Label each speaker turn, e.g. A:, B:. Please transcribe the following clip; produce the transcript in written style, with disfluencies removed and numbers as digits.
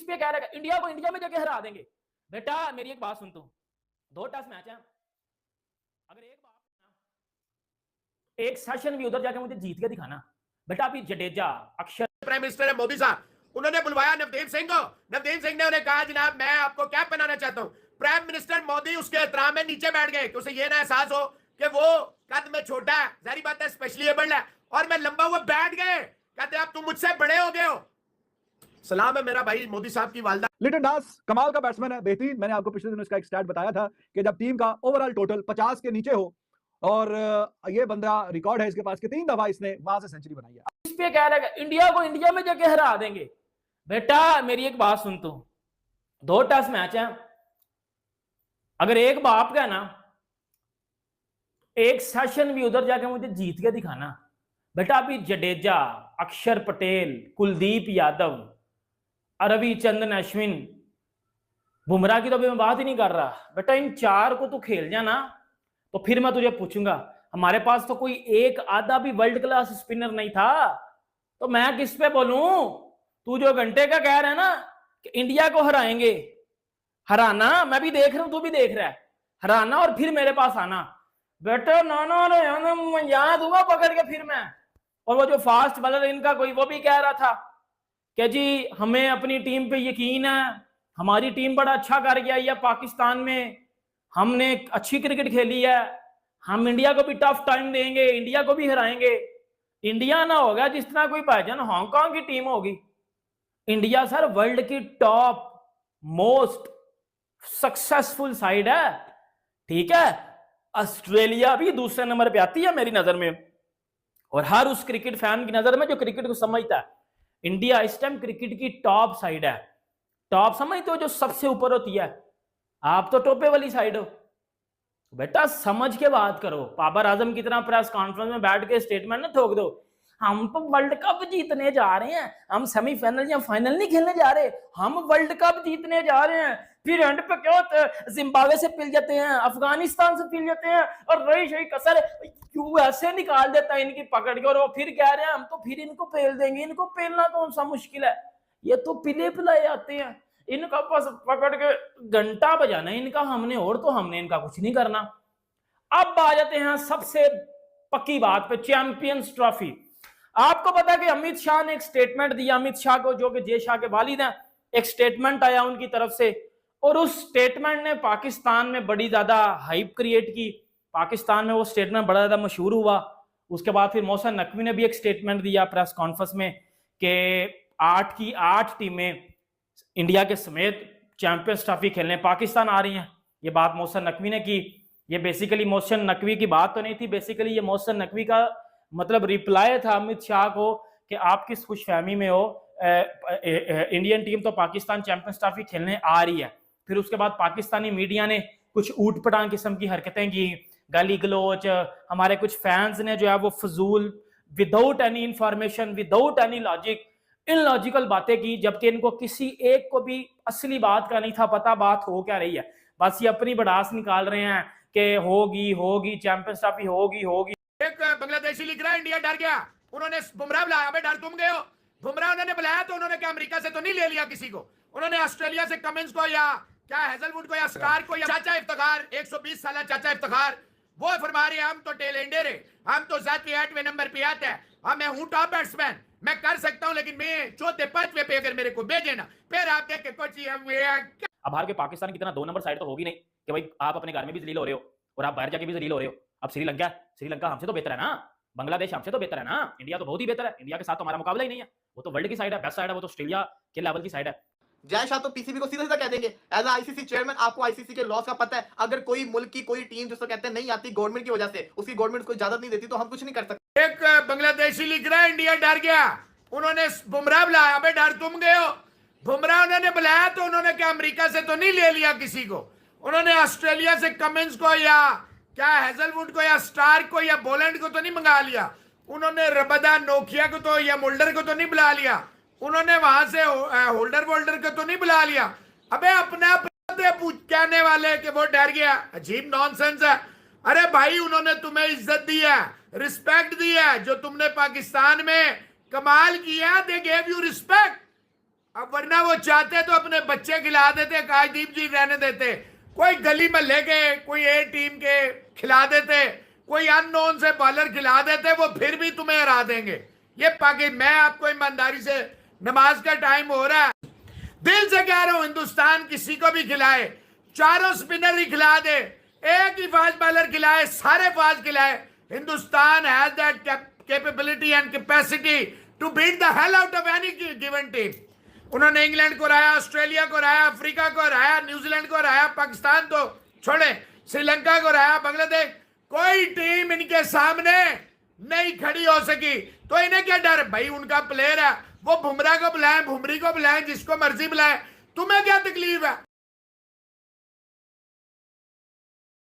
A: इस पे कह रहा है इंडिया को इंडिया में जाके हरा देंगे। बेटा मेरी एक बात सुन तू, 2 टेस्ट मैच है, अगर एक सेशन भी उधर जाके मुझे जीत के दिखाना। बेटा अभी जडेजा, अक्षर,
B: प्राइम मिनिस्टर है मोदी साहब, उन्होंने बुलवाया नवदीप सिंह को। नवदीप सिंह ने उन्हें कहा जनाब मैं आपको कैप पहनाना चाहता हूं। प्राइम मिनिस्टर मोदी उसके एहतराम में नीचे बैठ गए कि उसे ये ना एहसास हो कि वो कद में छोटा है, जारी बात है स्पेशली एबल्ड है, और मैं लंबा हुआ बैठ गए। कहते आप तुम मुझसे बड़े हो गए हो। सलाम है मेरा भाई मोदी साहब की वालदा।
C: लिटन दास कमाल का बैट्समैन है, बेहतरीन। मैंने आपको पिछले दिनों इसका एक स्टैट बताया था कि जब टीम का ओवरऑल टोटल 50 के नीचे हो, और ये बंदा रिकॉर्ड है इसके पास कि 3 दफा इसने वहां से सेंचुरी बनाई है।
A: इस पे कह रहा है इंडिया को इंडिया में जाके हरा देंगे। बेटा मेरी एक बात सुन तू, 2 टेस्ट मैच है, अगर एक बाप का ना एक सेशन भी उधर जाके मुझे जीत के दिखाना। बेटा अभी जडेजा, अक्षर पटेल, कुलदीप यादव, रविचंद्रन अश्विन, बुमराह की तो अभी मैं बात ही नहीं कर रहा। बेटा इन 4 को तू खेल जाना तो फिर मैं तुझे पूछूंगा, हमारे पास तो कोई एक आधा भी वर्ल्ड क्लास स्पिनर नहीं था, तो मैं किस पे बोलूं? तू जो घंटे का कह रहा है ना कि इंडिया को हराएंगे, हराना मैं भी देख रहा हूं, तू भी देख रहा है, हराना और फिर मेरे पास आना। बेटा ना मैं यहाँ दूंगा पकड़ के फिर मैं। और वो जो फास्ट बॉलर इनका कोई वो भी कह रहा था कि जी हमें अपनी टीम पे यकीन है, हमारी टीम बड़ा अच्छा कर गया है पाकिस्तान में, हमने अच्छी क्रिकेट खेली है, हम इंडिया को भी टफ टाइम देंगे, इंडिया को भी हराएंगे। इंडिया ना होगा जिस तरह कोई भाईजान हांगकांग की टीम होगी। इंडिया सर वर्ल्ड की टॉप मोस्ट सक्सेसफुल साइड है, ठीक है। ऑस्ट्रेलिया भी दूसरे नंबर पे आती है मेरी नजर में, और हर उस क्रिकेट फैन की नजर में जो क्रिकेट को समझता है, इंडिया इस टाइम क्रिकेट की टॉप साइड है। टॉप समझते हो जो सबसे ऊपर होती है, आप तो टोपे वाली साइड हो। बेटा समझ के बात करो, बाबर आजम की तरह प्रेस कॉन्फ्रेंस में बैठ के स्टेटमेंट ना ठोक दो, हम तो वर्ल्ड कप जीतने जा रहे हैं, हम सेमीफाइनल या फाइनल नहीं खेलने जा रहे, हम वर्ल्ड कप जीतने जा रहे हैं। फिर एंड पे क्या होता है, जिम्बाब्वे से पिल जाते हैं, अफगानिस्तान से पिल जाते हैं, और रही सही कसर यूएसए निकाल देता है इनकी पकड़ के, और वो फिर कह रहे हैं हम तो फिर इनको पेल देंगे। इनको पेलना कौन सा मुश्किल है, ये तो पिले पिलाए आते हैं, इनका बस पकड़ के घंटा बजाना इनका हमने, और तो हमने इनका कुछ नहीं करना। अब आ जाते हैं सबसे पक्की बात पे, चैंपियंस ट्रॉफी। आपको पता है कि अमित शाह ने एक स्टेटमेंट दिया, अमित शाह को जो कि जय शाह के वालिद हैं, एक स्टेटमेंट आया उनकी तरफ से, और उस स्टेटमेंट ने पाकिस्तान में बड़ी ज्यादा हाइप क्रिएट की, पाकिस्तान में वो स्टेटमेंट बड़ा ज्यादा मशहूर हुआ। उसके बाद फिर मोहसिन नकवी ने भी एक स्टेटमेंट दिया प्रेस कॉन्फ्रेंस में कि 8 की 8 टीमें इंडिया के समेत चैंपियंस ट्रॉफी खेलने पाकिस्तान आ रही हैं। ये बात मोहसिन नकवी ने की। ये बेसिकली मोहसिन नकवी की बात तो नहीं थी, बेसिकली ये मोहसिन नकवी का मतलब रिप्लाई था अमित शाह को कि आप किस खुशफहमी में हो, इंडियन टीम तो पाकिस्तान चैंपियंस ट्रॉफी खेलने आ रही है। फिर उसके बाद पाकिस्तानी मीडिया ने कुछ ऊट पटांग किस्म की हरकतें की, गाली गलोच, हमारे कुछ फैंस ने जो है वो फजूल, without any information, without any logic, illogical बातें की, जबकि इनको किसी एक को भी असली बात का नहीं था पता बात हो क्या रही है। बस ये अपनी बड़ास निकाल रहे हैं कि होगी होगी चैंपियंस ट्रॉफी होगी होगी।
B: एक बांग्लादेशी लिख रहा है इंडिया डर गया, उन्होंने बुमराह बुलाया। अबे डर तुम गए हो, बुमराह उन्होंने बुलाया तो उन्होंने क्या अमेरिका से तो नहीं ले लिया किसी को, उन्होंने ऑस्ट्रेलिया से कमिंस को या क्या हेजलवुड को या स्टार को या चाचा इफ्तिखार 120 साल चाचा इफ्तिखार, वो फरमा रहे हैं हम तो टेल एंडर है, हम तो जाती 8वें नंबर पे आते हैं, हाँ मैं हूं टॉप बैट्समैन, मैं कर सकता हूं, लेकिन मैं चौथे 5वें पे अगर मेरे को भेजे ना फिर आप देख के कोची हम।
A: अब हार के पाकिस्तान की तरह 2 नंबर साइड तो होगी नहीं कि भाई आप अपने घर में भी जलील हो रहे हो और आप बाहर जाके भी जलील हो रहे हो। अब श्रीलंका हमसे तो बेहतर है ना, बांग्लादेश हमसे तो बेहतर है ना, इंडिया तो बहुत ही बेहतर है, इंडिया के साथ तो हमारा मुकाबला ही नहीं है, वो तो वर्ल्ड की साइड है, बेस्ट साइड है, वो तो ऑस्ट्रेलिया के लेवल की साइड है।
D: जय शाह तो पीसीबी को सीधा सीधा कह देंगे, एज आईसीसी चेयरमैन आपको आईसीसी के लॉस का पता है, अगर कोई मुल्क की कोई टीम जिसको कहते हैं नहीं आती गवर्नमेंट की वजह से, उसकी गवर्नमेंट को इजाजत नहीं देती, तो हम कुछ नहीं कर सकते।
B: एक बांग्लादेशी लिख रहा है इंडिया डर गया, उन्होंने बुमराह बुलाया। अबे डर तुम गए हो, बुमराह उन्होंने बुलाया तो उन्होंने क्या अमेरिका से तो नहीं ले लिया किसी को, उन्होंने ऑस्ट्रेलिया से कमिंस को या क्या हेजलवुड को या स्टार को या बोलैंड को तो नहीं मंगा लिया, उन्होंने रबदा नोकिया को तो या मोल्डर को तो नहीं बुला लिया, उन्होंने वहां से होल्डर वोल्डर को तो नहीं बुला लिया। अबे अपना कहने वाले कि वो डर गया, अजीब नॉनसेंस है। अरे भाई उन्होंने तुम्हें इज्जत दी है, रिस्पेक्ट दी है, जो तुमने पाकिस्तान में कमाल किया, दे गेव यू रिस्पेक्ट। अब वरना वो चाहते तो अपने बच्चे खिला देते, आकाशदीप जी रहने देते, कोई गली महल्ले के कोई ए टीम के खिला देते, कोई अननोन से बॉलर खिला देते, वो फिर भी तुम्हें हरा देंगे। ये पाकिस्तान, मैं आपको ईमानदारी से, नमाज का टाइम हो रहा है, दिल से कह रहा हूं, हिंदुस्तान किसी को भी खिलाए, चारों स्पिनर ही खिला दे, एक ही फास्ट बॉलर खिलाए, सारे फास्ट खिलाए, Hindustan has that capability and capacity to beat the hell out of any given team. उन्होंने इंग्लैंड को हराया, ऑस्ट्रेलिया को हराया, अफ्रीका को हराया, न्यूजीलैंड को हराया, पाकिस्तान तो छोड़े, श्रीलंका को हराया, बांग्लादेश, कोई टीम इनके सामने नहीं खड़ी हो सकी। तो इन्हें क्या डर भाई, उनका प्लेयर है, वो बुमराह को बुलाएं, बुमरी को बुलाएं, जिसको मर्जी बुलाएं, तुम्हें क्या तकलीफ है?